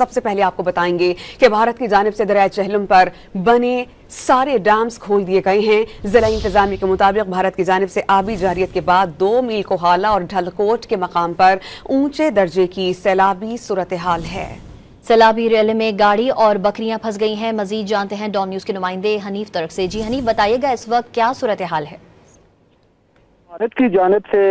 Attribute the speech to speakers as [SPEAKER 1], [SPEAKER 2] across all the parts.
[SPEAKER 1] सबसे पहले आपको बताएंगे कि भारत की जानिब से दरिया चेहलम पर बने सारे डैम्स खोल दिए गए हैं। जिला इंतजामिया के मुताबिक भारत की जानिब से आबी जारियत के बाद 2 मील कोहाला और ढलकोट के मकाम पर ऊंचे दर्जे की सैलाबी सूरत हाल है।
[SPEAKER 2] सैलाबी रैली में गाड़ी और बकरियां फंस गई हैं। मजीद जानते हैं डॉन न्यूज के नुमाइंदे हनीफ तर्क से। जी हनीफ, बताइएगा इस वक्त क्या सूरत हाल है?
[SPEAKER 3] भारत की जानिब से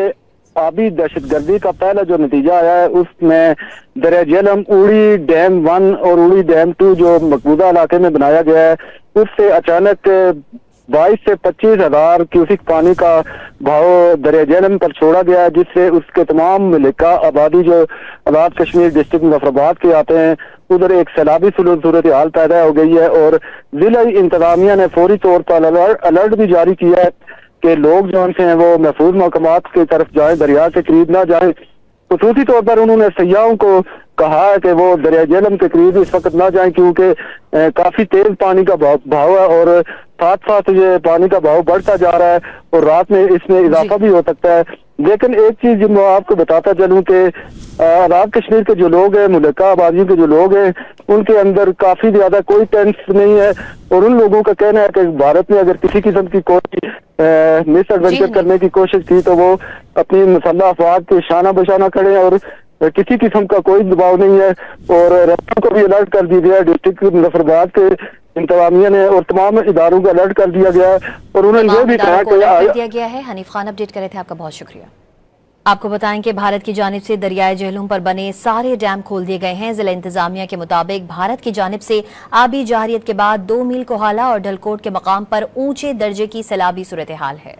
[SPEAKER 3] आबी दहशतगर्दी का पहला जो नतीजा आया है उसमें दरिया झेलम उड़ी डैम 1 और उड़ी डैम 2 जो मकबूजा इलाके में बनाया गया है उससे अचानक 22 से 25 हजार क्यूसिक पानी का भाव दरिया झेलम पर छोड़ा गया है, जिससे उसके तमाम मलिका आबादी जो आजाद कश्मीर डिस्ट्रिक्ट मुजफ्फराबाद के आते हैं उधर एक सैलाबी सूरत हाल पैदा हो गई है। और जिला इंतजामिया ने फौरी तौर पर अलर्ट भी जारी किया है कि लोग जो हैं वो महफूज मकामात की तरफ जाएं, दरिया के करीब ना जाएं। खसूसी तौर पर उन्होंने सयाहों को कहा है कि वो दरिया झेलम के करीब इस वक्त ना जाएं क्योंकि काफी तेज पानी का भाव है और साथ साथ ये पानी का भाव बढ़ता जा रहा है और रात में इसमें इजाफा भी हो सकता है। लेकिन एक चीज मैं आपको बताता चलूं कि आजाद कश्मीर के जो लोग हैं, मुल्का आबादी के जो लोग हैं, उनके अंदर काफी ज्यादा कोई टेंस नहीं है और उन लोगों का कहना है कि भारत में अगर किसी किस्म की कोई मिस एडवेंचर करने की कोशिश की तो वो अपनी मुसल्लह अफवाज के शाना बशाना खड़े और किसी किस्म का कोई दबाव नहीं है। और रेस्क्यू को भी अलर्ट कर दिया गया, डिस्ट्रिक्ट मुजफ्फराबाद के इंतजामिया ने और तमाम इदारों को अलर्ट कर दिया गया है और उन्होंने ये भी कहा कि
[SPEAKER 2] दिया गया है। हनीफ खान अपडेट करे थे, आपका बहुत शुक्रिया। आपको बताएं कि भारत की जानिब से दरियाए झेलम पर बने सारे डैम खोल दिए गए हैं। जिला इंतजामिया के मुताबिक भारत की जानिब से आबी जारियत के बाद 2 मील कोहाला और ढलकोट के मकाम पर ऊंचे दर्जे की सैलाबी सूरत हाल है।